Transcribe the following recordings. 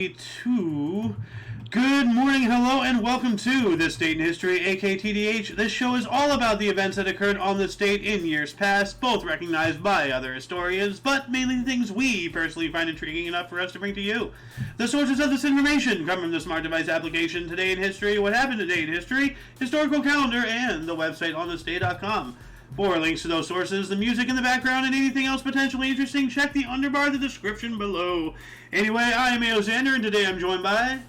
Good morning, hello, and welcome to This Date in History, aka TDH. This show is all about the events that occurred on this date in years past, both recognized by other historians, but mainly things we personally find intriguing enough for us to bring to you. The sources of this information come from the smart device application Today in History, What Happened Today in History, Historical Calendar, and the website onthisday.com. For links to those sources, the music in the background, and anything else potentially interesting, check the underbar of the description below. Anyway, I am Xander, and today I'm joined by...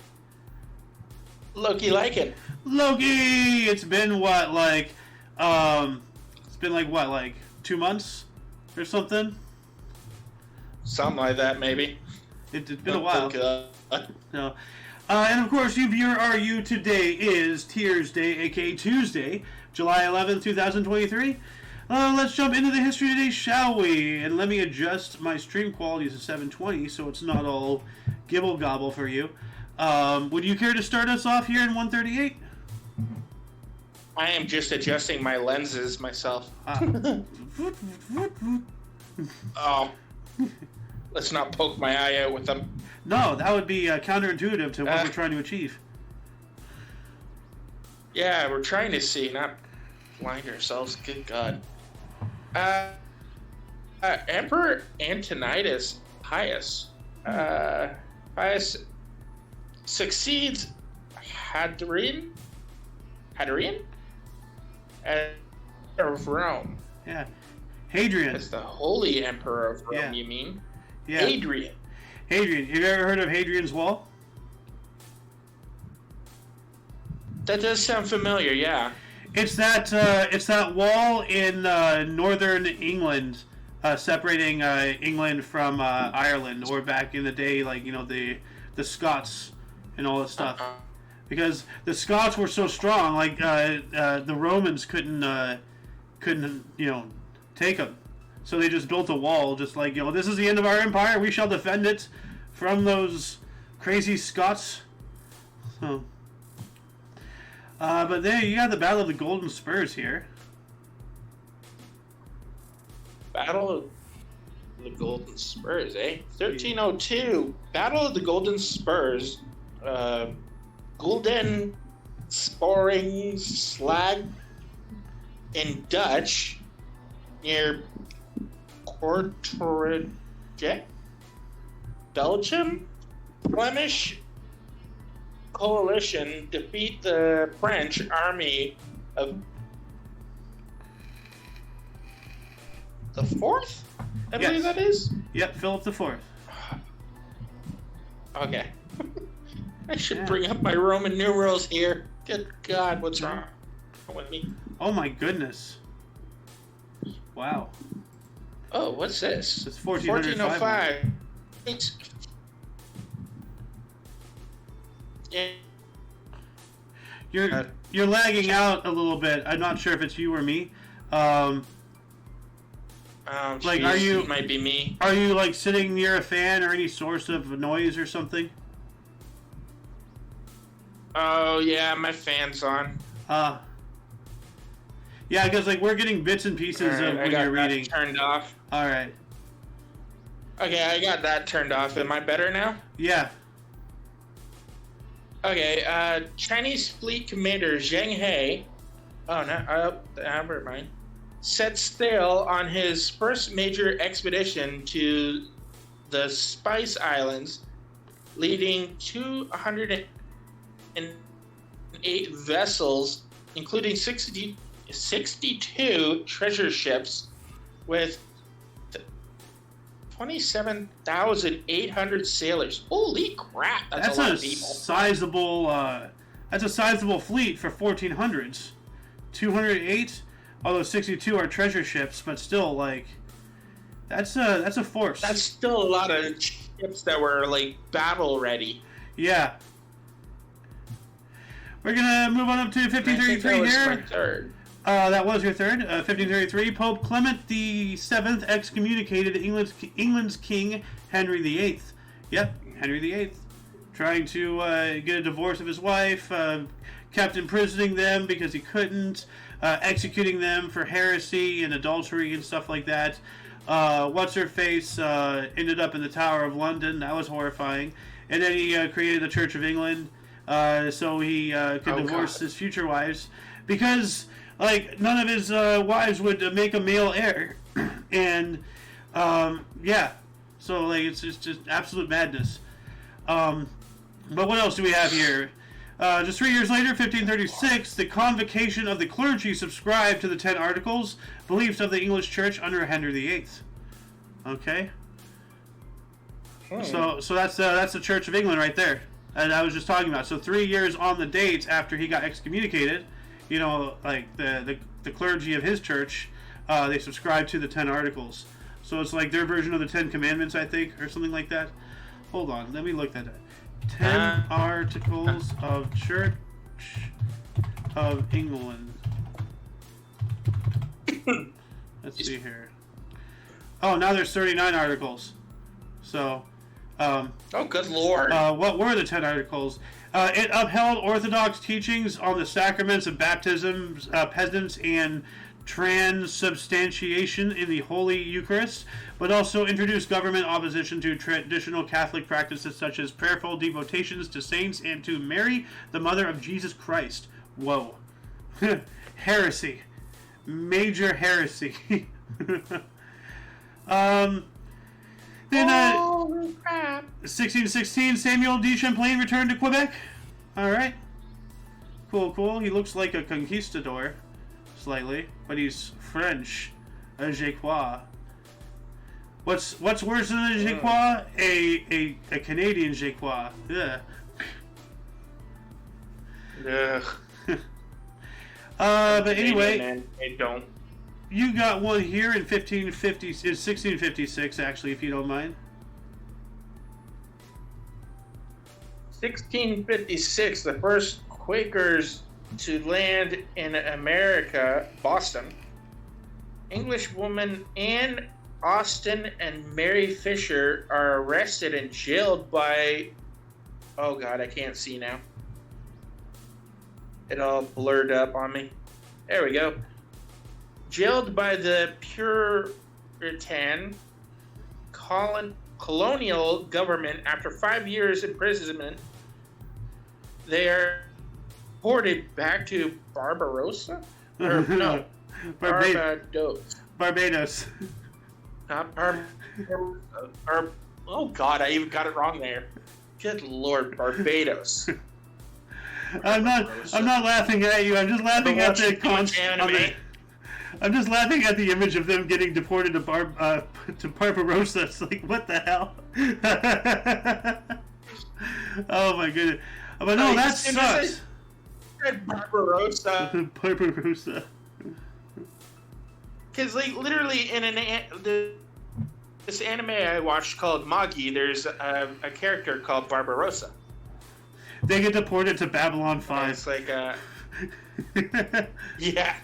Loki Lycan. Loki! It's been like 2 months or something? Something like that, maybe. It's been a while. No. And of course, you viewer are you. Today is Tears Day, aka Tuesday, July 11th, 2023. Let's jump into the history today, shall we? And let me adjust my stream quality to 720 so it's not all gibble gobble for you. Would you care to start us off here in 138? I am just adjusting my lenses myself. Oh. Let's not poke my eye out with them. No, that would be counterintuitive to what we're trying to achieve. Yeah, we're trying to see, not blind ourselves. Good God. Emperor Antonius Pius. Pius succeeds Hadrian of Rome. Yeah. Hadrian. That's the Holy Emperor of Rome, yeah. You mean? Yeah. Hadrian. Hadrian. Have you ever heard of Hadrian's Wall? That does sound familiar, yeah. It's that wall in northern England, separating England from Ireland, or back in the day, like, you know, the Scots and all this stuff. Because the Scots were so strong, like the Romans couldn't take them. So they just built a wall, just like, this is the end of our empire. We shall defend it from those crazy Scots. So. But there you got the Battle of the Golden Spurs here. Battle of the Golden Spurs, eh? 1302. Battle of the Golden Spurs. Gulden Sporing Slag in Dutch near Kortrijk, Belgium. Flemish coalition defeat the French army of the Fourth? I believe that is? Yep, Philip the Fourth. Okay. I should bring up my Roman numerals here. Good God, what's wrong with me? Oh my goodness. Wow. Oh, what's this? It's 1405. It's... Yeah. You're lagging out a little bit. I'm not sure if it's you or me. Like, are you? It might be me. Are you like sitting near a fan or any source of noise or something? Oh yeah, my fan's on. Yeah, because like we're getting bits and pieces of when you're reading. Turned off. All right. Okay, I got that turned off. Am I better now? Yeah. Okay, Chinese fleet commander Zheng He, never mind, set sail on his first major expedition to the Spice Islands, leading 208 vessels, including 62 treasure ships, with 27,800 sailors. Holy crap! That's a lot of people. That's a sizable fleet for 1400s. 208, although 62 are treasure ships, but still, like, that's a force. That's still a lot of ships that were like battle ready. Yeah. We're gonna move on up to 1533 here. That was my third. That was your third. 1533, Pope Clement VII excommunicated England's King Henry VIII. Yep, Henry VIII. Trying to get a divorce of his wife, kept imprisoning them because he couldn't, executing them for heresy and adultery and stuff like that. What's-her-face ended up in the Tower of London. That was horrifying. and then he created the Church of England, so he could divorce his future wives, because like none of his wives would make a male heir, and yeah, so like it's just absolute madness. But what else do we have here? Just 3 years later, 1536, the convocation of the clergy subscribed to the 10 Articles, beliefs of the English Church under Henry VIII. Okay. So that's the Church of England right there, and I was just talking about. So 3 years on the date after he got excommunicated, you know, like the clergy of his church, they subscribed to the 10 Articles. So it's like their version of the 10 Commandments, I think, or something like that. Hold on, let me look that up. 10 Articles of Church of England. Let's see here. Oh, now there's 39 articles. So, oh, good lord. What were the 10 articles? It upheld orthodox teachings on the sacraments of baptisms, penance, and transubstantiation in the Holy Eucharist, but also introduced government opposition to traditional Catholic practices such as prayerful devotions to saints and to Mary, the Mother of Jesus Christ. Whoa. Heresy. Major heresy. Then, 1616, Samuel de Champlain returned to Quebec. Alright. Cool. He looks like a conquistador. Slightly, but he's French, a Jacquois. What's worse than a Jacquois? A Canadian Jacquois. Yeah. But anyway, man, I don't. You got one here in 1656, actually, if you don't mind. 1656, the first Quakers to land in America, Boston. Englishwoman Anne Austen and Mary Fisher are arrested and jailed by... Oh god, I can't see now. It all blurred up on me. There we go. Jailed by the Puritan colonial government after 5 years imprisonment. They are ported back to Barbarossa? Or, no, Barbados. Not oh god, I even got it wrong there. Good lord, Barbados. I'm not laughing at you. I'm just laughing at the concept. I'm just laughing at the image of them getting deported to Barbarossa. It's like, what the hell? Oh my goodness. But no, that sucks. Barbarossa. Barbarossa. Because like literally in this anime I watched called Magi, there's a character called Barbarossa. They get deported to Babylon 5. It's like yeah.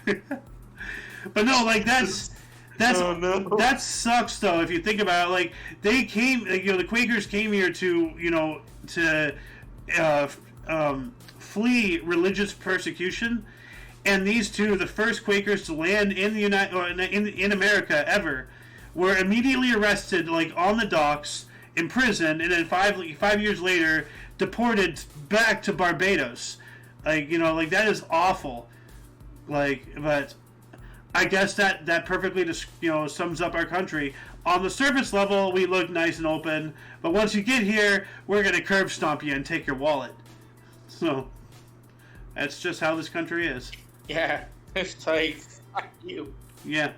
But no, like that's oh, no. That sucks though. If you think about it, like they came, like, you know, the Quakers came here to, you know, to flee religious persecution, and these two, the first Quakers to land in the in America ever, were immediately arrested, like on the docks, imprisoned, and then five years later deported back to Barbados. Like, you know, like that is awful. Like, but I guess that perfectly just, you know, sums up our country. On the surface level, we look nice and open, but once you get here, we're gonna curb stomp you and take your wallet. So that's just how this country is. Yeah, it's like, fuck you. Yeah.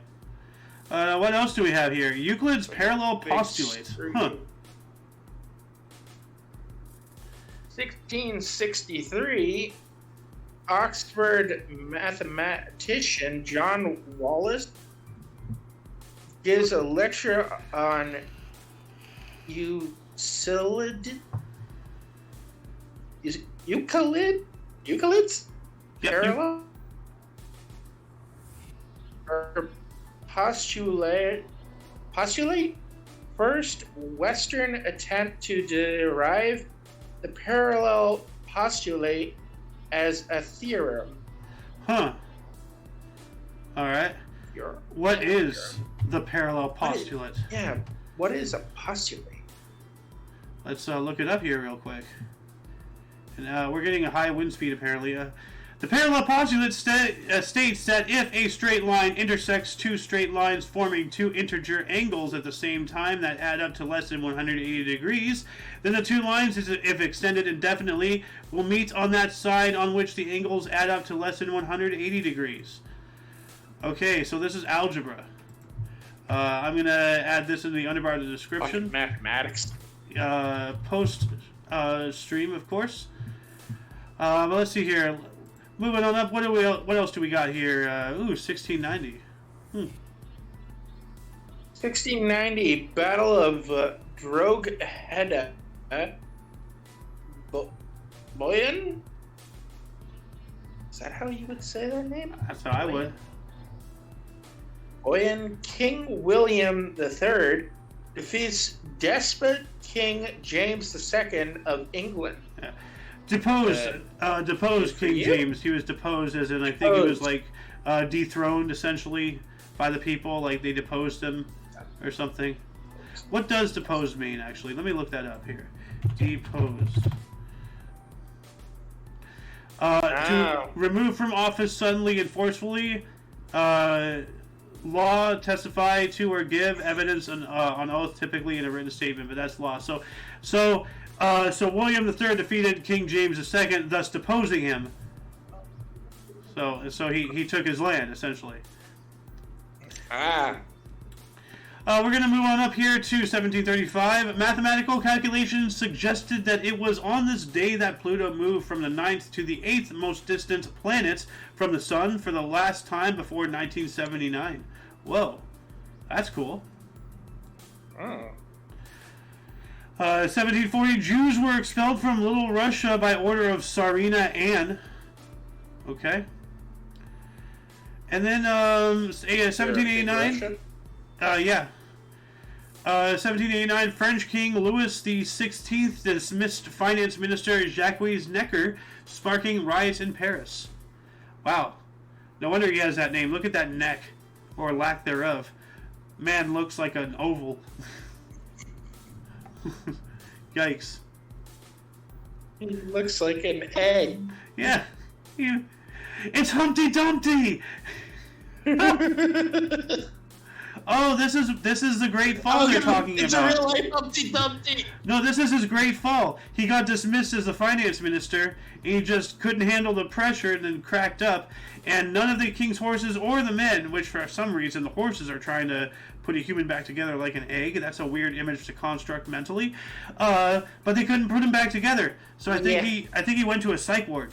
What else do we have here? Euclid's parallel postulate. Huh. 1663, Oxford mathematician John Wallis gives a lecture on Euclid's parallel or postulate first Western attempt to derive the parallel postulate as a theorem. Huh. Alright. What is the parallel postulate? What is a postulate? Let's look it up here real quick. And we're getting a high wind speed apparently. The parallel postulate states that if a straight line intersects two straight lines forming two integer angles at the same time that add up to less than 180 degrees, then the two lines, if extended indefinitely, will meet on that side on which the angles add up to less than 180 degrees. Okay, so this is algebra. I'm going to add this in the underbar of the description. Mathematics. Post stream, of course. But let's see here. Moving on up, what else do we got here? 1690. 1690, Battle of Drogheda. Boyan? Is that how you would say that name? That's how I would. Boyan, King William III defeats despot King James II of England. Yeah. Deposed King James. He was deposed, as in I think he was like dethroned essentially by the people. Like they deposed him or something. What does deposed mean? Actually, let me look that up here. Deposed. To remove from office suddenly and forcefully. Law, testify to or give evidence on oath, typically in a written statement, but that's law. So William III defeated King James II, thus deposing him. So he took his land, essentially. We're going to move on up here to 1735. Mathematical calculations suggested that it was on this day that Pluto moved from the 9th to the 8th most distant planet from the Sun for the last time before 1979. Whoa, that's cool. 1740, Jews were expelled from Little Russia by order of Tsarina Anne. Okay. And then 1789. 1789, French King Louis XVI dismissed Finance Minister Jacques Necker, sparking riots in Paris. Wow. No wonder he has that name. Look at that neck, or lack thereof. Man looks like an oval. Yikes. He looks like an egg. Yeah. It's Humpty Dumpty! Oh, this is the Great Fall they're talking it's about. It's a real life Humpty Dumpty. No, this is his Great Fall. He got dismissed as the finance minister, and he just couldn't handle the pressure and then cracked up. And none of the king's horses or the men, which for some reason the horses are trying to put a human back together like an egg. That's a weird image to construct mentally. But they couldn't put him back together. So I think he went to a psych ward.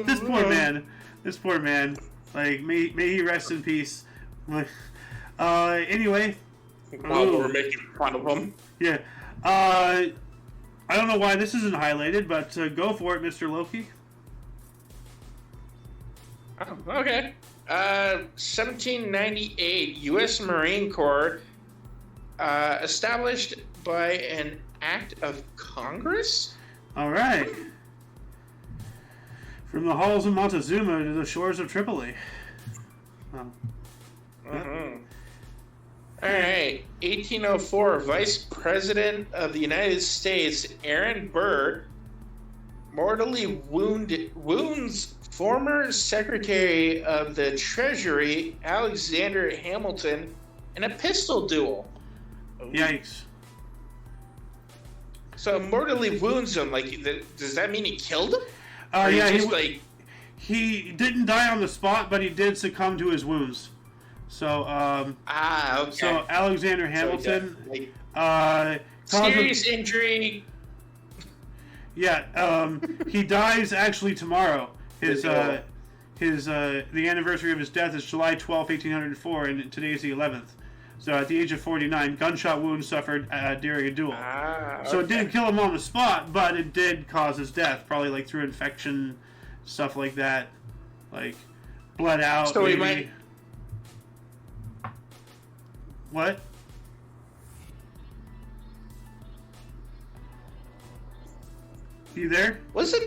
This poor man. Like, may he rest in peace. Anyway. While we're making fun of him. Yeah. I don't know why this isn't highlighted, but go for it, Mr. Loki. Oh, okay. 1798, U.S. Marine Corps established by an act of Congress? All right. From the halls of Montezuma to the shores of Tripoli. All right. 1804, Vice President of the United States, Aaron Burr, mortally wounds former Secretary of the Treasury, Alexander Hamilton, in a pistol duel. Yikes. So mortally wounds him. Like, does that mean he killed him? He didn't die on the spot, but he did succumb to his wounds. So, okay. So Alexander Hamilton, serious injury. Yeah, he dies actually tomorrow. The anniversary of his death is July 12th, 1804, and today is the 11th. So at the age of 49, gunshot wounds suffered during a duel. Okay. So it didn't kill him on the spot, but it did cause his death, probably like through infection, stuff like that, like bled out. So maybe. he might. What? You there? Wasn't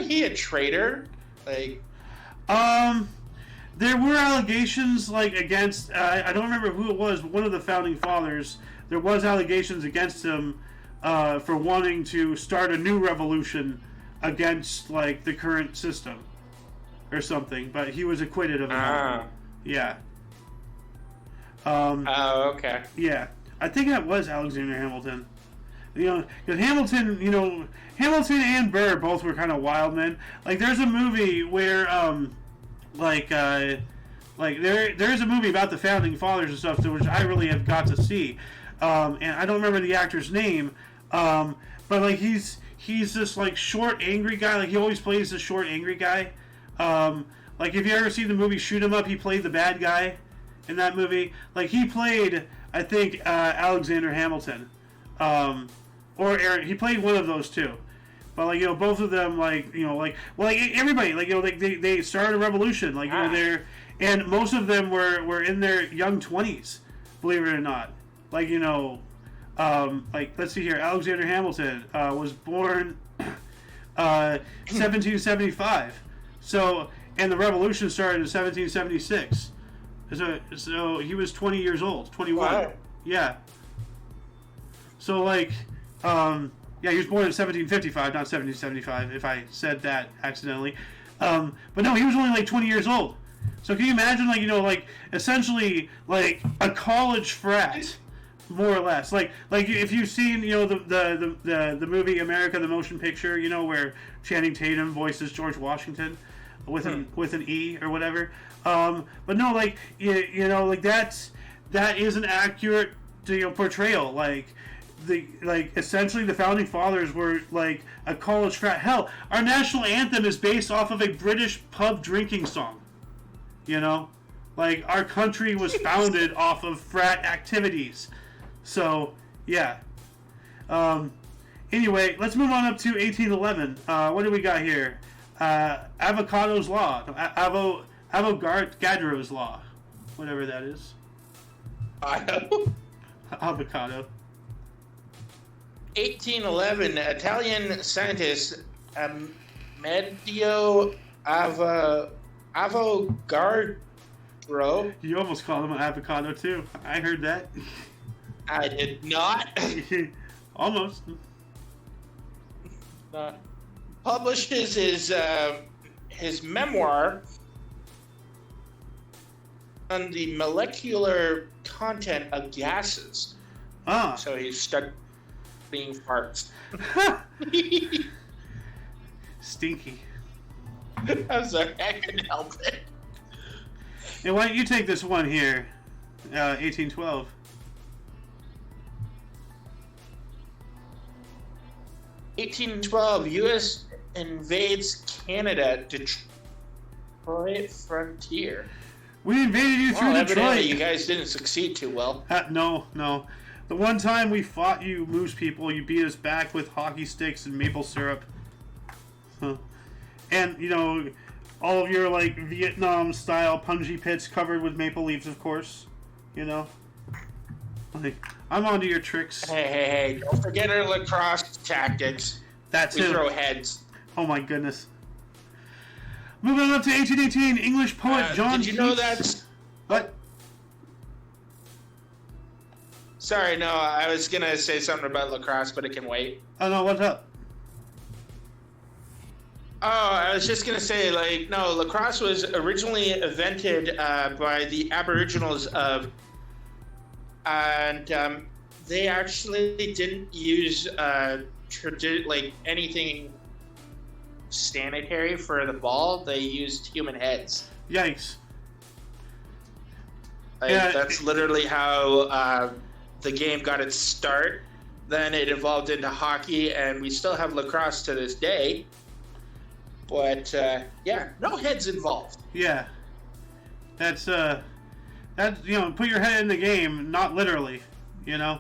he a traitor? Like, there were allegations like against. I don't remember who it was. But one of the founding fathers. There was allegations against him for wanting to start a new revolution against like the current system or something. But he was acquitted of it. Yeah. Oh, okay. Yeah, I think that was Alexander Hamilton. You know, because Hamilton, Hamilton and Burr both were kind of wild men. Like, there's a movie where, there's a movie about the founding fathers and stuff, which I really have got to see. And I don't remember the actor's name, but like he's this like short, angry guy. Like he always plays the short, angry guy. Like if you ever see the movie Shoot 'Em Up, he played the bad guy in that movie. Like he played, I think, Alexander Hamilton. Or Aaron, he played one of those two, but like both of them everybody they started a revolution and most of them were in their young 20s, believe it or not. Like let's see here, Alexander Hamilton was born 1775, and the revolution started in 1776, so he was 20 years old, 21. Wow. Yeah. So he was born in 1755, not 1775, if I said that accidentally. But no, he was only like 20 years old. So can you imagine, essentially, a college frat, more or less. Like if you've seen, the movie America, the Motion Picture, where Channing Tatum voices George Washington with an E or whatever. But no, that is an accurate, portrayal. Essentially the founding fathers were like a college frat. Hell, our national anthem is based off of a British pub drinking song. Our country was founded off of frat activities. So yeah. Anyway, let's move on up to 1811. What do we got here? Avocado's Law. Avogadro's Law. Whatever that is. Avocado. 1811, Italian scientist Medio Avogadro. You almost called him an avocado too. I heard that. I did not. Almost. Publishes his memoir on the molecular content of gases. So he's studying farts. Stinky. I'm sorry, I couldn't help it. And why don't you take this one here? 1812. U.S. invades Canada, Detroit frontier. We invaded you through Detroit. Evidently you guys didn't succeed too well. No. The one time we fought you moose people, you beat us back with hockey sticks and maple syrup. And, all of your, Vietnam-style punji pits covered with maple leaves, of course. I'm onto your tricks. Hey, don't forget our lacrosse tactics. That's we throw heads. Oh, my goodness. Moving on up to 1818, English poet John Did you know that's... What? Sorry, no, I was going to say something about lacrosse, but it can wait. Oh, no, what's up? Oh, I was just going to say, lacrosse was originally invented by the Aboriginals of... And they actually didn't use anything sanitary for the ball. They used human heads. Yikes. That's literally how the game got its start. Then it evolved into hockey, and we still have lacrosse to this day. But, no heads involved. Yeah. That's, put your head in the game, not literally, Yeah.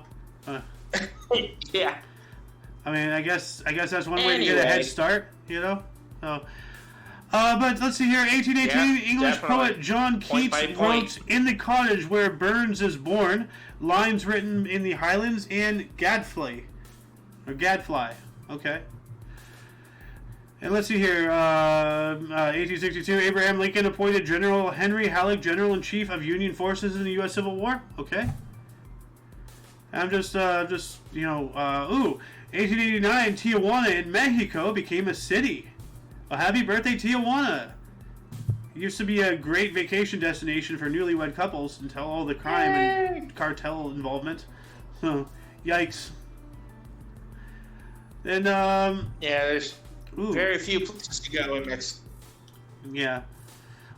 I mean, I guess that's one way to get a head start, So, but let's see here. 1818, English definitely. poet John Keats wrote "In the Cottage Where Burns is Born," lines written in the Highlands and Gadfly. Okay. And let's see here. 1862, Abraham Lincoln appointed General Henry Halleck General-in-Chief of Union forces in the U.S. Civil War. Okay. I'm just 1889, Tijuana in Mexico became a city. Well, happy birthday, Tijuana. It used to be a great vacation destination for newlywed couples until all the crime and cartel involvement. So, yikes. Then, there's very few places to go in Mexico. Yeah.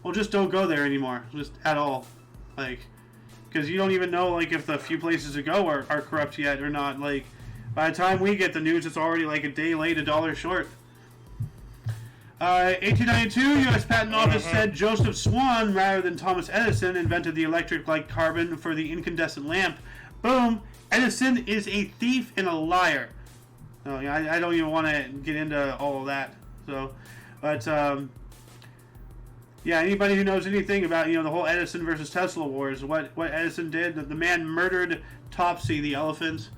Well, just don't go there anymore. Just at all. Like, because you don't even know, like, if the few places to go are corrupt yet or not. Like, by the time we get the news, it's already, like, a day late, $1 short. 1892, U.S. Patent Office said Joseph Swan, rather than Thomas Edison, invented the electric light carbon for the incandescent lamp. Boom! Edison is a thief and a liar. Oh, I don't even want to get into all of that. So, but anybody who knows anything about the whole Edison versus Tesla wars, what Edison did, the man murdered Topsy the elephant,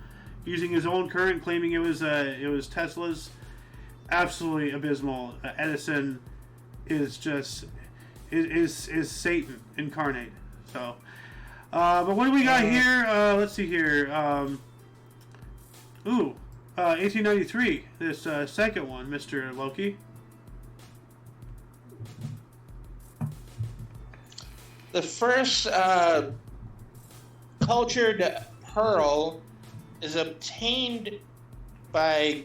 using his own current, claiming it was Tesla's. Absolutely abysmal. Edison is just is Satan incarnate. So, but what do we got here? Let's see here. 1893. This second one, Mr. Loki. The first cultured pearl is obtained by.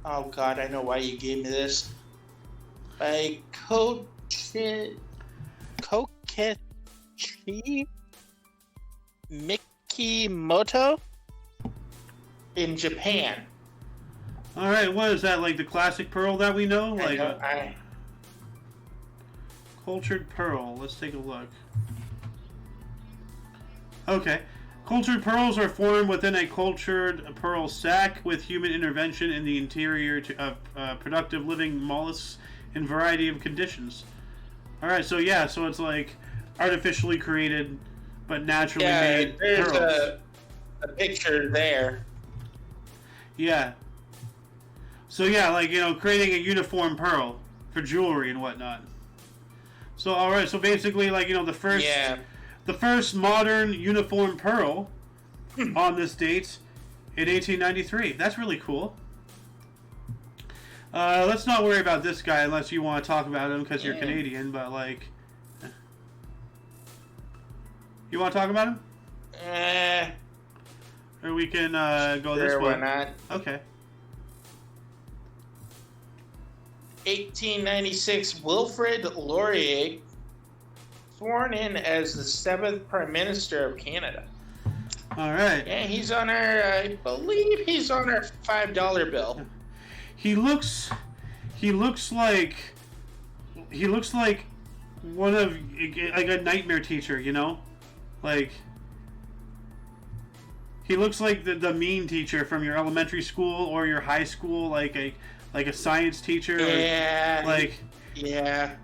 Oh God, I know why you gave me this. By Kokichi Mikimoto in Japan. All right, what is that? Like the classic pearl that we know? Cultured pearl. Let's take a look. Okay. Cultured pearls are formed within a cultured pearl sac with human intervention in the interior of productive living mollusks in a variety of conditions. All right, so it's like artificially created but naturally made there's pearls. A picture there. Yeah. So creating a uniform pearl for jewelry and whatnot. So all right, so basically the first. Yeah. The first modern uniform pearl on this date in 1893. That's really cool. Let's not worry about this guy unless you want to talk about him because you're Canadian, but you want to talk about him? Or we can go this way. Why not? Okay. 1896, Wilfrid Laurier, sworn in as the 7th Prime Minister of Canada. All right. Yeah, he's on our, I believe he's on our $5 bill. He looks like one of a nightmare teacher, Like he looks like the mean teacher from your elementary school or your high school, like a science teacher. Yeah.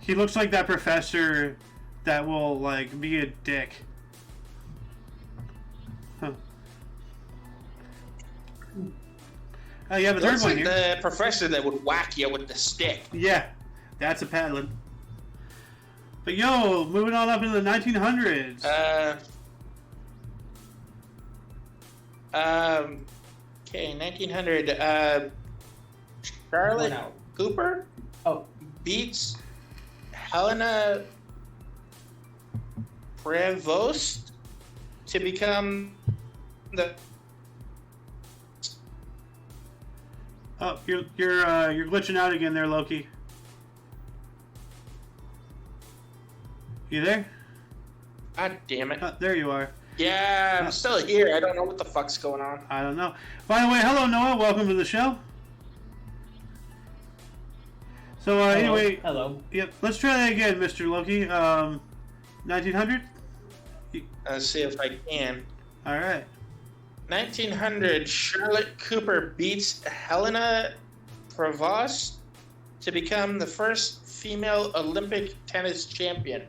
He looks like that professor that will be a dick. Huh. Oh, you have a third one here. The professor that would whack you with the stick. Yeah, that's a paddling. But moving on up into the 1900s. Okay, 1900. Charlotte Cooper beats Helena Prevost to become the. Oh, you're glitching out again there, Loki. You there? God damn it! There you are. Yeah, I'm still here. I don't know what the fuck's going on. I don't know. By the way, hello Noah. Welcome to the show. So anyway, hello. Yep. Let's try that again, Mr. Loki. 1900. Let's see if I can. All right. 1900, Charlotte Cooper beats Helena Prevost to become the first female Olympic tennis champion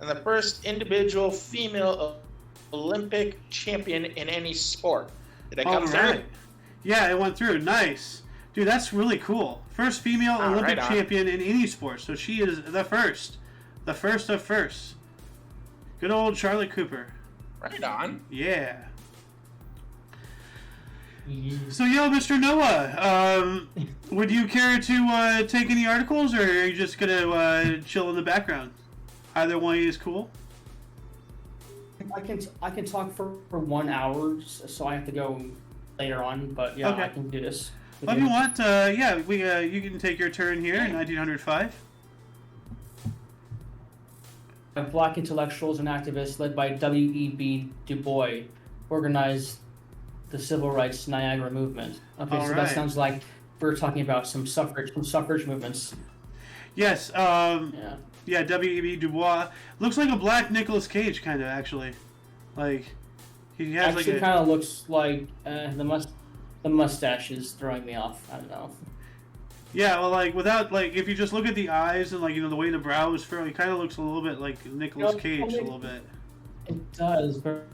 and the first individual female Olympic champion in any sport. Did I come through? Yeah, it went through. Nice. Dude, that's really cool. First female Olympic champion in any sport. So she is the first. The first of first. Good old Charlotte Cooper. Right on. Yeah. So, Mr. Noah, would you care to take any articles, or are you just going to chill in the background? Either one is cool. I can talk for 1 hour, so I have to go later on, but yeah, okay. I can do this. Well, if you want, you can take your turn here in 1905. Black intellectuals and activists led by W.E.B. Du Bois organized the Civil Rights Niagara Movement. Okay, so that sounds like we're talking about some suffrage movements. Yes. Yeah. W.E.B. Du Bois looks like a black Nicolas Cage, kind of actually. Like he has actually kind of looks like the mustache is throwing me off. I don't know. Yeah, well, without if you just look at the eyes and the way the brow is furrowed, he kind of looks a little bit like Nicolas Cage a little bit. It does, but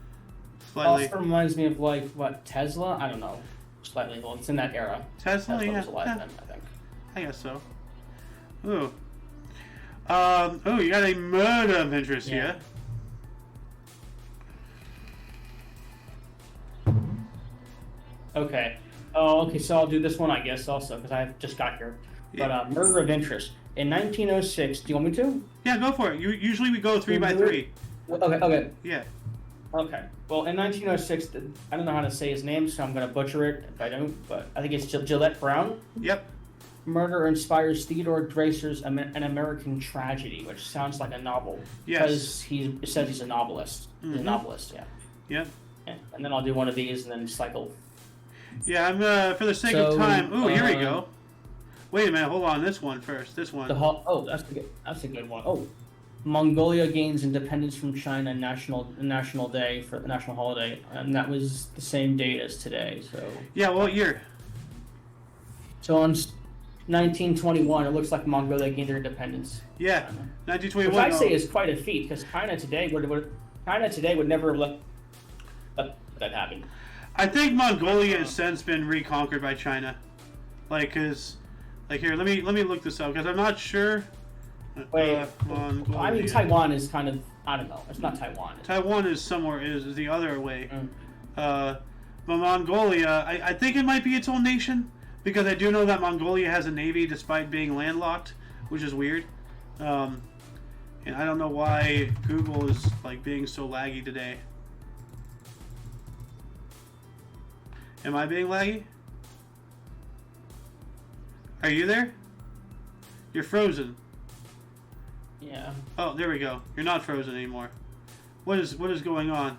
slightly. Also reminds me of what Tesla. I don't know, slightly. Well, it's in that era. Tesla was alive then, I think. I guess so. Ooh. You got a murder of interest here. Okay. Oh, okay, so I'll do this one, I guess, also, because I just got here. Yeah. But murder of interest. In 1906, do you want me to? Yeah, go for it. Usually we go 3 by 3. Okay. Yeah. Okay. Well, in 1906, I don't know how to say his name, so I'm going to butcher it if I don't, but I think it's Gillette Brown. Yep. Murder inspires Theodore Dreiser's An American Tragedy, which sounds like a novel. Yes. Because it says he's a novelist. Mm-hmm. He's a novelist, yeah. Yep. Yeah. And then I'll do one of these and then cycle. Yeah, I'm for the sake of time. Ooh, here we go. Wait a minute, hold on. This one first. This one. That's a good one. Oh, Mongolia gains independence from China national day for the national holiday, and that was the same date as today. So. Yeah, what year? So on 1921, it looks like Mongolia gained their independence. Yeah, 1921. Which I say is quite a feat because China today would never have let that happen. I think Mongolia has since been reconquered by China. Here, let me look this up because I'm not sure. Wait, I mean Taiwan is kind of, I don't know. It's not Taiwan. Taiwan is is the other way. But Mongolia, I think it might be its own nation because I do know that Mongolia has a navy despite being landlocked, which is weird. And I don't know why Google is being so laggy today. Am I being laggy? Are you there? You're frozen. Yeah. Oh, there we go. You're not frozen anymore. What is going on?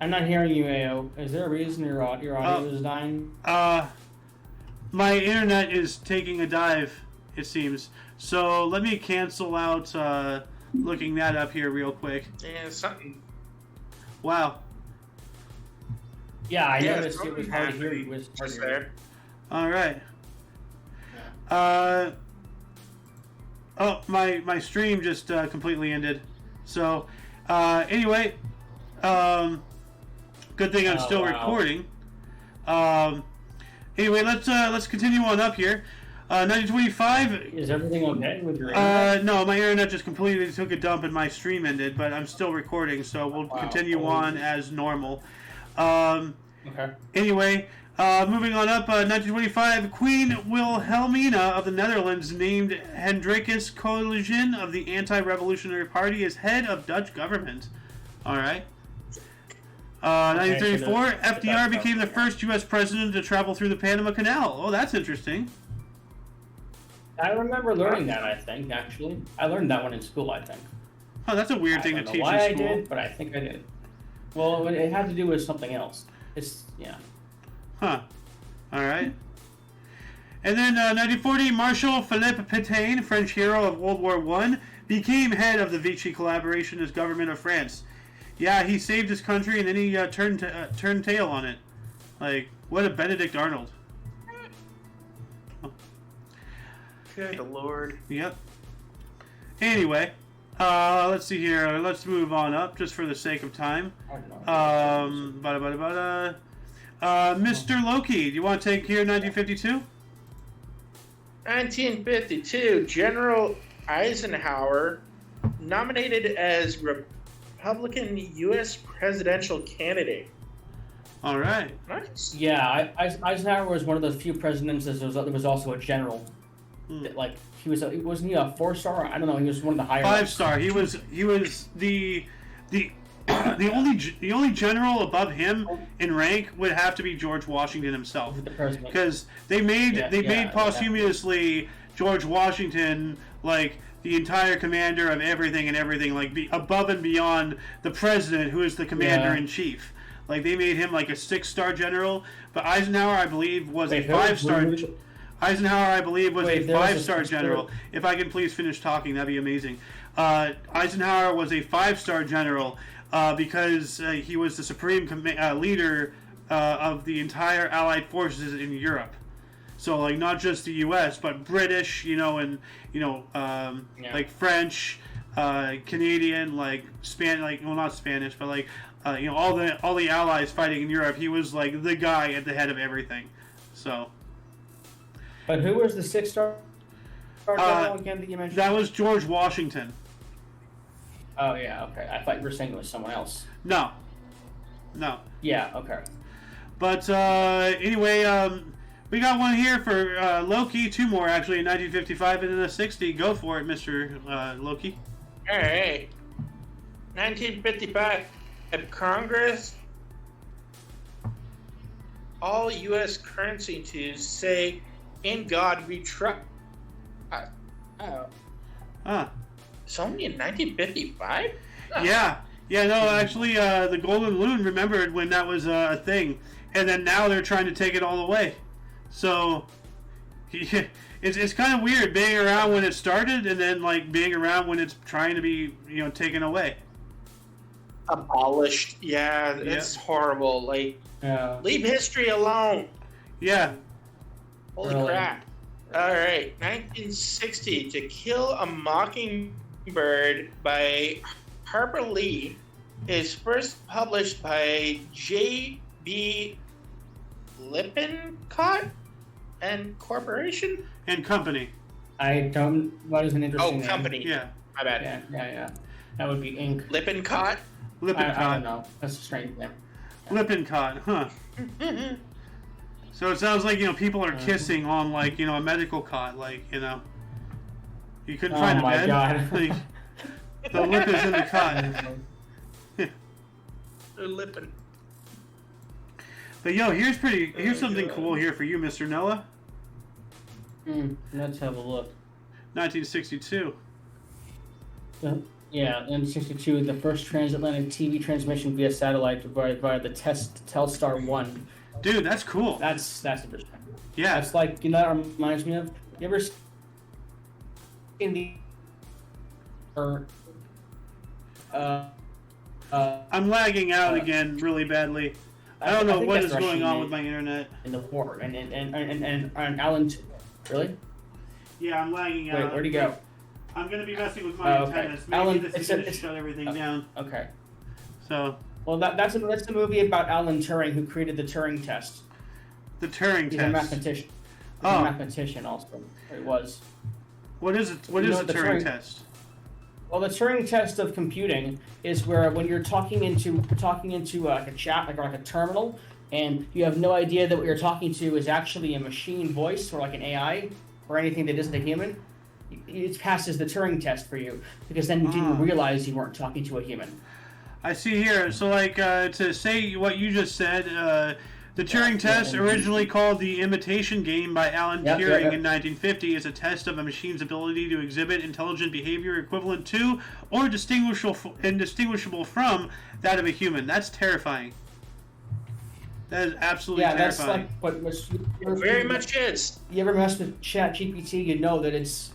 I'm not hearing you, AO. Is there a reason your audio is dying? My internet is taking a dive, it seems. So let me cancel out looking that up here real quick. Yeah, something. Wow. Yeah, I noticed it was hard to hear you. Was there. All right. Yeah. My stream just completely ended. So, anyway, good thing I'm still recording. Anyway, let's continue on up here. 1925. Is everything okay with your internet? No, my internet just completely took a dump and my stream ended, but I'm still recording, so we'll continue on as normal. Okay. Anyway, moving on up, 1925, Queen Wilhelmina of the Netherlands named Hendrikus Coalition of the Anti-Revolutionary Party as head of Dutch government. All right. 1934, FDR became the first U.S. president to travel through the Panama Canal. Oh, that's interesting. I remember learning that, I think, actually. I learned that one in school, I think. Oh, that's a weird thing to teach in school. I don't know why I did, but I think I did. Well, it had to do with something else. Yeah. Huh. All right. And then 1940, Marshal Philippe Pétain, French hero of World War I, became head of the Vichy collaboration as government of France. Yeah, he saved his country and then he turned tail on it. What a Benedict Arnold. Good Lord. Yep. Anyway, let's see here. Let's move on up just for the sake of time. Mr. Loki, do you want to take here 1952? 1952, General Eisenhower nominated as Republican U.S. presidential candidate. All right. Nice. Yeah, Eisenhower was one of those few presidents that was also a general. Like wasn't he a 4-star? I don't know. He was one of the higher. 5-star. He was the only general above him in rank would have to be George Washington himself, the president. Because they made posthumously George Washington like the entire commander of everything and everything, like above and beyond the president, who is the commander in chief. Like they made him like a 6-star general, but Eisenhower, I believe, was a 5-star. Eisenhower, I believe, was a 5-star general. If I can please finish talking, that'd be amazing. Eisenhower was a 5-star general because he was the supreme leader of the entire Allied forces in Europe. So, like, not just the U.S., but British, and like French, Canadian, like not Spanish, but like all the allies fighting in Europe. He was like the guy at the head of everything. So. But who was the 6-star general again that you mentioned? That was George Washington. Oh yeah, okay. I thought you were saying it was someone else. No. Yeah, okay. But anyway, we got one here for Loki. 2 more actually in 1955 and then a 60. Go for it, Mr. Loki. All right. 1955. Congress. All U.S. currency to say, "In God we trust." It's only in 1955? Yeah, no, actually, the Golden Loon remembered when that was a thing, and then now they're trying to take it all away. So, it's kind of weird being around when it started, and then like being around when it's trying to be taken away. Abolished. Yeah, it's horrible. Like, leave history alone. Yeah. Holy crap. All right, 1960, To Kill a Mockingbird by Harper Lee is first published by J.B. Lippincott and Corporation? And Company. What is an interesting name? Company. Yeah. My bad. Yeah. That would be Inc. Lippincott? I don't know. That's a strange name. Lippincott, huh? So it sounds like people are kissing on like a medical cot, like you couldn't find a bed. God. Like, the lip is in the cot. They're lipping. But here's something cool here for you, Mr. Noah. Let's have a look. 1962. Yeah, in 1962, the first transatlantic TV transmission via satellite via the Telstar 1. Dude, that's cool. That's interesting. Yeah. That's like, that reminds me of, you ever seen I'm lagging out again really badly. I don't know what is going on with my internet. In the war, and Alan, really? Yeah, I'm lagging out. Wait, where'd he go? I'm going to be messing with my antennas. Maybe Alan, this is going to shut everything down. Okay. So. Well, that's a movie about Alan Turing, who created the Turing test. The Turing He's test. a mathematician. He's a mathematician also. It was. What is it? What is the Turing test? Well, the Turing test of computing is where when you're talking into like a chat, like a terminal, and you have no idea that what you're talking to is actually a machine voice or like an AI or anything that isn't a human. It passes the Turing test for you because then you didn't realize you weren't talking to a human. I see here. So, like, to say what you just said, the Turing test, originally called the Imitation Game by Alan Turing in 1950, is a test of a machine's ability to exhibit intelligent behavior equivalent to or indistinguishable from that of a human. That's terrifying. That is absolutely terrifying. That's like what very much is. You ever mess with ChatGPT, you know that it's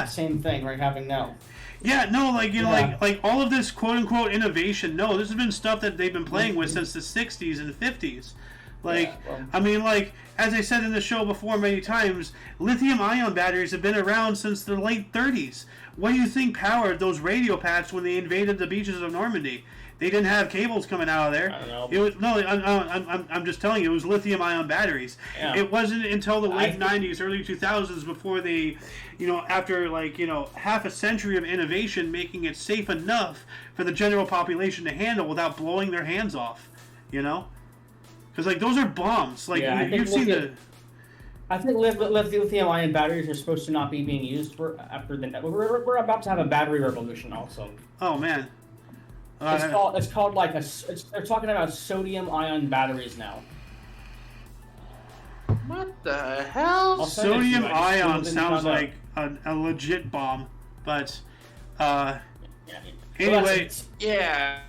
same thing we're having now. Yeah, no, like like all of this quote unquote innovation. No, this has been stuff that they've been playing with since the 60s and 50s. Like, I mean, like as I said in the show before many times, lithium-ion batteries have been around since the late 30s. What do you think powered those radio packs when they invaded the beaches of Normandy? They didn't have cables coming out of there. I don't know. It was I'm just telling you, it was lithium-ion batteries. Yeah. It wasn't until the late '90s, early 2000s before they, after half a century of innovation, making it safe enough for the general population to handle without blowing their hands off. Because those are bombs. You've seen the. I think lithium-ion batteries are supposed to not be being used after the. We're about to have a battery revolution also. Oh man. It's called they're talking about sodium-ion batteries now. What the hell? Sodium-ion sounds like a legit bomb, but anyway. Yeah.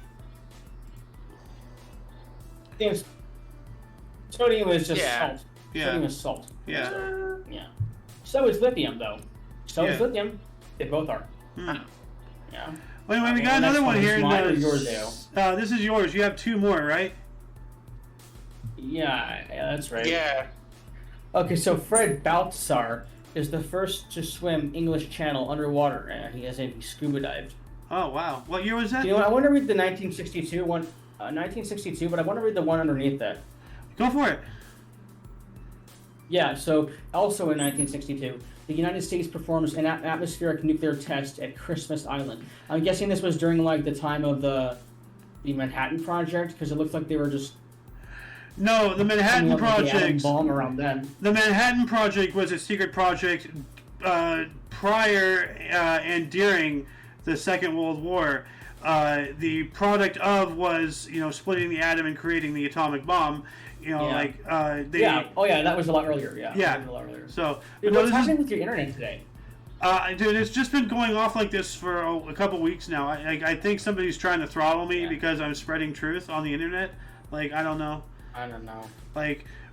Sodium is just salt. Yeah. Sodium is salt. Yeah. Yeah. So is lithium, though. So is lithium. They both are. Yeah. Wait, we got another one here. Mine or yours, Dale? This is yours. You have two more, right? Yeah, that's right. Yeah. Okay, so Fred Baltzar is the first to swim English Channel underwater, and he scuba dived. Oh, wow. What year was that? I want to read the 1962 one. 1962, but I want to read the one underneath that. Go for it. Yeah, so also in 1962, the United States performs an atmospheric nuclear test at Christmas Island. I'm guessing this was during the time of the Manhattan Project, because it looked like they were just. No, the Manhattan Project. Bomb around then. The Manhattan Project was a secret project prior and during the Second World War. The product of was splitting the atom and creating the atomic bomb. That was a lot earlier. Yeah. That was a lot earlier. So, what's happening with your internet today? Dude, it's just been going off like this for a couple weeks now. I think somebody's trying to throttle me because I'm spreading truth on the internet. I don't know. I don't know.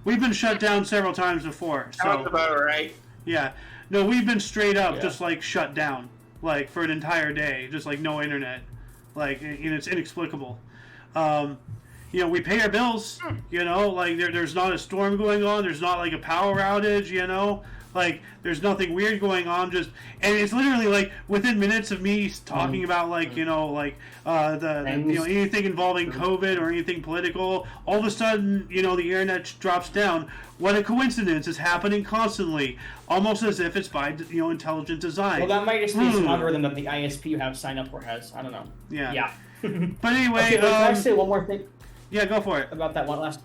We've been shut down several times before. Sounds about right. Yeah. No, we've been straight up just shut down. For an entire day. Just no internet. It's inexplicable. We pay our bills, there's not a storm going on, there's not a power outage, there's nothing weird going on, and it's literally within minutes of me talking about anything involving COVID or anything political, all of a sudden, the internet drops down. What a coincidence. It's happening constantly, almost as if it's by, intelligent design. Well, that might just be some algorithm that the ISP you have signed up for has. I don't know. Yeah. But anyway, okay, can I say one more thing? Yeah, go for it. About that last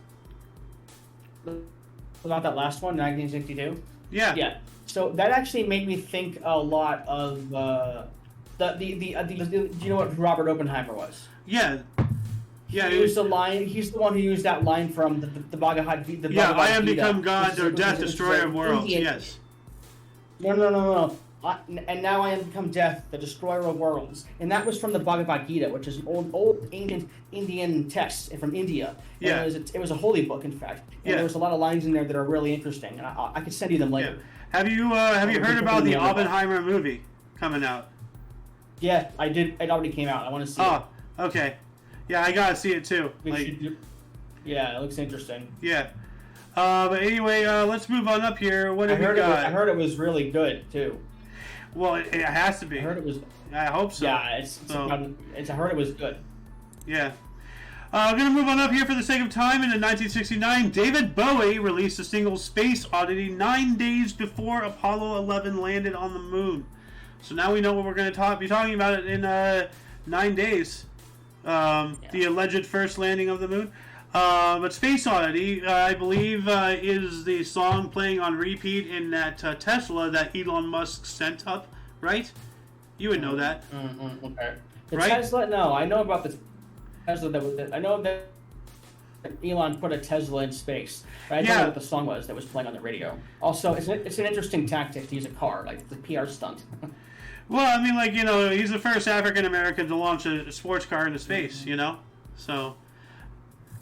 one, 1962. Yeah. Yeah. So that actually made me think a lot of do you know what Robert Oppenheimer was? Yeah. Yeah. He used the line. He's the one who used that line from the Bhagavad Gita. I have become God, or death, destroyer of worlds. Yes. No. And now I have become death, the destroyer of worlds. And that was from the Bhagavad Gita, which is an old ancient Indian text from India. And it was a holy book, in fact. And there was a lot of lines in there that are really interesting. And I could send you them later. Yeah. Have you heard about the Oppenheimer movie coming out? Yeah, I did. It already came out. I want to see it. Oh, okay. Yeah, I gotta see it too. Yeah, it looks interesting. Yeah. But anyway, let's move on up here. What have we got? I heard it was really good too. Well, it has to be. I heard it was. I hope so. Yeah, I heard it was good. Yeah. I'm going to move on up here for the sake of time. In 1969, David Bowie released the single Space Oddity 9 days before Apollo 11 landed on the moon. So now we know what we're going to be talking about it in 9 days. The alleged first landing of the moon. But Space Oddity, I believe, is the song playing on repeat in that Tesla that Elon Musk sent up, right? You would know that. Okay. The right? Tesla? No, I know about the Tesla. I know that Elon put a Tesla in space. But I don't know what the song was that was playing on the radio. Also, it's an interesting tactic to use a car, the PR stunt. Well, I mean, he's the first African American to launch a sports car into space, So...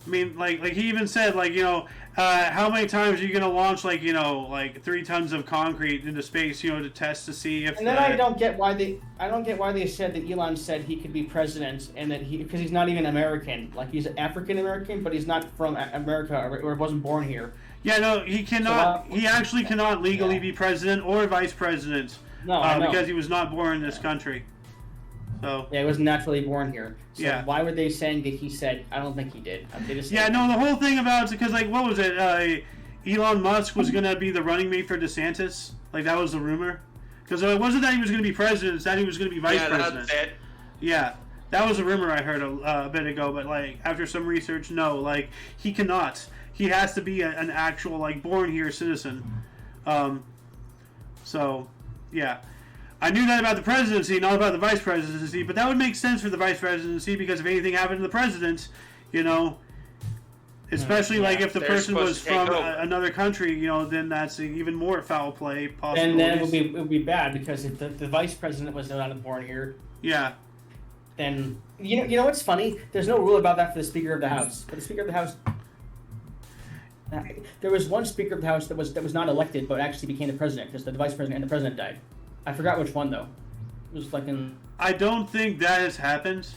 I mean, he even said, how many times are you going to launch, 3 tons of concrete into space, to test to see if... And then I don't get why they said that Elon said he could be president, and that because he's not even American. He's African American, but he's not from America or wasn't born here. Yeah, no, he cannot. He actually cannot legally be president or vice president. No, because he was not born in this country. So yeah, he wasn't naturally born here. So yeah. why were they saying that he said? I don't think he did. They just yeah, no, the whole thing about it because like what was it? Elon Musk was gonna be the running mate for DeSantis. Like that was the rumor. Because it wasn't that he was gonna be president; it's that he was gonna be vice president. That's it. Yeah, that was a rumor I heard a bit ago. But like after some research, no, like he cannot. He has to be an actual like born here citizen. So yeah. I knew that about the presidency, not about the vice presidency, but that would make sense for the vice presidency because if anything happened to the president, you know, especially like if the person was from another country, you know, then that's even more foul play possible. And then it would be bad because if the vice president was not born here, yeah, then you know what's funny? There's no rule about that for the Speaker of the House. But the Speaker of the House, there was one Speaker of the House that was not elected, but actually became the president because the vice president and the president died. I forgot which one though. It was like in. I don't think that has happened.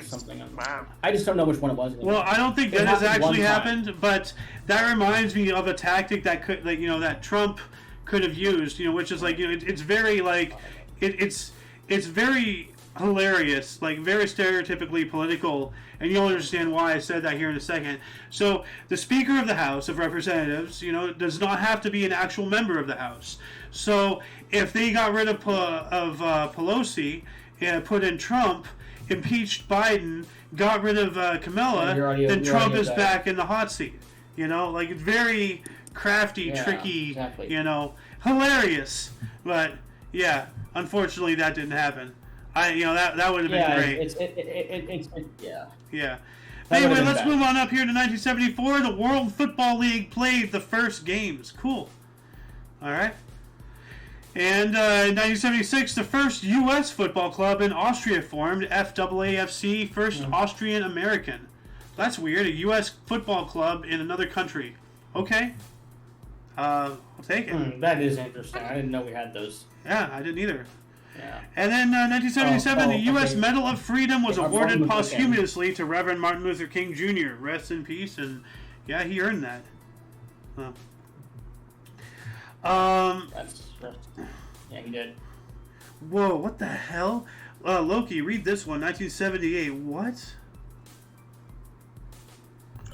Something. Wow. I just don't know which one it was. Anymore. Well, I don't think that has actually happened, but that reminds me of a tactic that could, like, you know, that Trump could have used. You know, which is like, you know, it's very like, it's very hilarious, like very stereotypically political, and you'll understand why I said that here in a second. So, the Speaker of the House of Representatives, you know, does not have to be an actual member of the House. So, if they got rid of Pelosi and put in Trump, impeached Biden, got rid of Kamala, then Trump is back in the hot seat. You know, like it's very crafty, tricky, exactly. You know, hilarious. But yeah, unfortunately, that didn't happen. That would have been great. Yeah. Anyway, let's move on up here to 1974. The World Football League played the first games. Cool. All right. And in 1976, the first U.S. football club in Austria formed, FAAFC, First Austrian American. That's weird, a U.S. football club in another country. Okay. I'll take it. That is interesting. I didn't know we had those. Yeah, I didn't either. Yeah. And then 1977, the U.S. Medal of Freedom was awarded posthumously to Reverend Martin Luther King Jr. Rest in peace, and yeah, he earned that. Yeah, he did. Whoa, what the hell? Loki, read this one. 1978. What?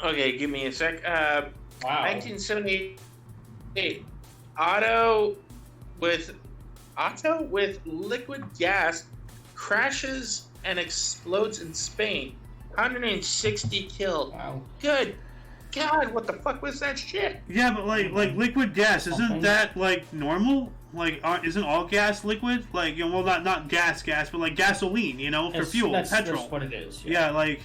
Okay, give me a sec. Wow. 1978. Auto with liquid gas crashes and explodes in Spain. 160 killed. Wow. Good God, what the fuck was that shit? Yeah, but like liquid gas, isn't that like normal? Like, isn't all gas liquid? Like, you know, well, not gas, but like gasoline, you know, for fuel, petrol. That's what it is. Yeah, like,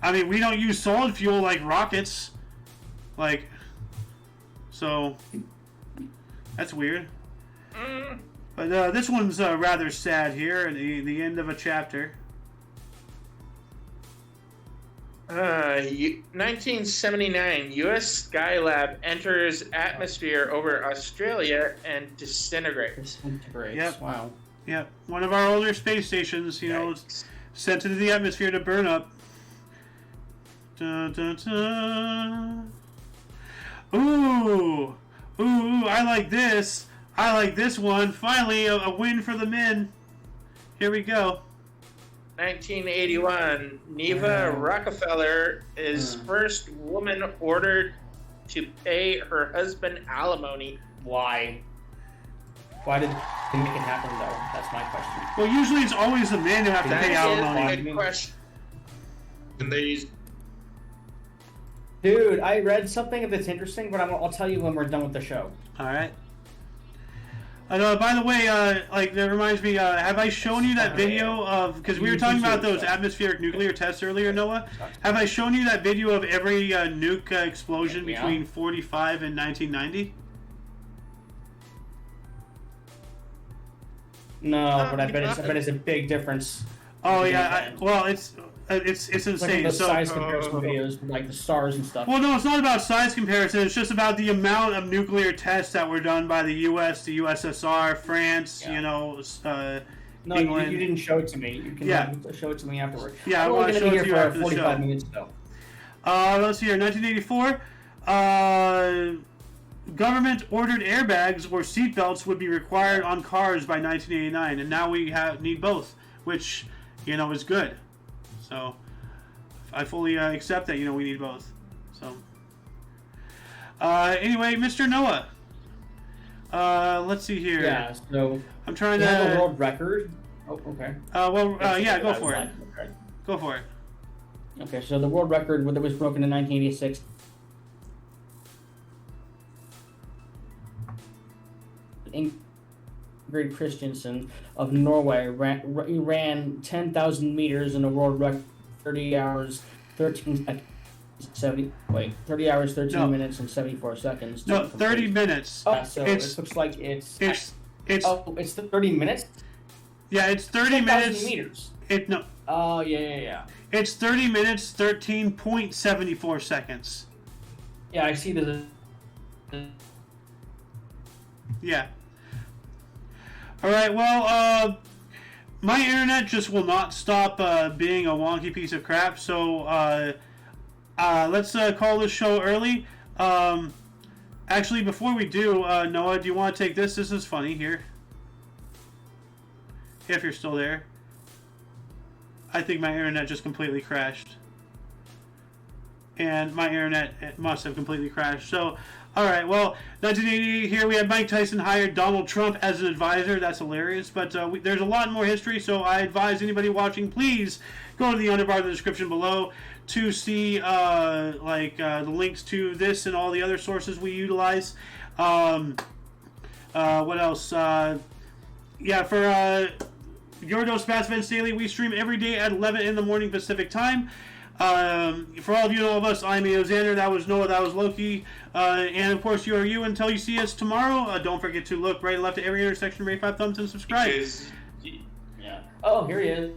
I mean, we don't use solid fuel like rockets, like, so that's weird. But this one's rather sad here at the end of a chapter. 1979, U.S. Skylab enters atmosphere over Australia and disintegrates. Yep. Wow. Yep. One of our older space stations, you know, sent into the atmosphere to burn up. Dun, dun, dun. Ooh, I like this. I like this one. Finally, a win for the men. Here we go. 1981, Neva Rockefeller is first woman ordered to pay her husband alimony. Why? Why did they make it happen, though? That's my question. Well, usually it's always the men who have to pay alimony. That's a good question. And they use... Dude, I read something that's interesting, but I'll tell you when we're done with the show. All right. By the way, like that reminds me. Have I shown you that video of? Because we were talking about those atmospheric nuclear tests earlier, Noah. Have I shown you that video of every nuke explosion between 45 and 1990? No, but I bet it's a big difference. Oh yeah, well it's insane. Like the size comparison videos, like the stars and stuff. Well, no, it's not about size comparison. It's just about the amount of nuclear tests that were done by the U.S., the USSR, France. You know, no, England. You didn't show it to me. You can show it to me afterward. Yeah, I'm want to show it to you after the 45 show. minutes though. Let's see here. 1984. government-ordered airbags or seatbelts would be required on cars by 1989, and now we need both, which, is good. So, I fully accept that, we need both. So, anyway, Mr. Noah, let's see here. Yeah, so I'm trying to have a world record. Oh, okay. Yeah, go for it. Okay. Go for it. Okay, so the world record that was broken in 1986. Ingrid Christensen of Norway ran 10,000 meters in a world record 30 hours 13 minutes and 74 seconds. No, 30 minutes. Oh, so it looks like it's the 30 minutes. Yeah, it's 30 minutes. Meters. No. Oh yeah. It's 30 minutes 13.74 seconds. Yeah, I see the. Yeah. All right. Well, my internet just will not stop being a wonky piece of crap. So let's call this show early. Actually, before we do, Noah, do you want to take this? This is funny here. If you're still there. I think my internet just completely crashed. And my internet must have completely crashed. So, alright, well, 1988 here we had Mike Tyson hired Donald Trump as an advisor. That's hilarious. But there's a lot more history, so I advise anybody watching, please go to the underbar of the description below to see the links to this and all the other sources we utilize. What else? For Your Dose Bass Events Daily, we stream every day at 11 in the morning Pacific Time. For all of you and all of us, I'm Xander, that was Noah, that was Loki, and of course you are you. Until you see us tomorrow, don't forget to look right and left at every intersection, rate 5 thumbs, and subscribe. Yeah. Oh, here he is.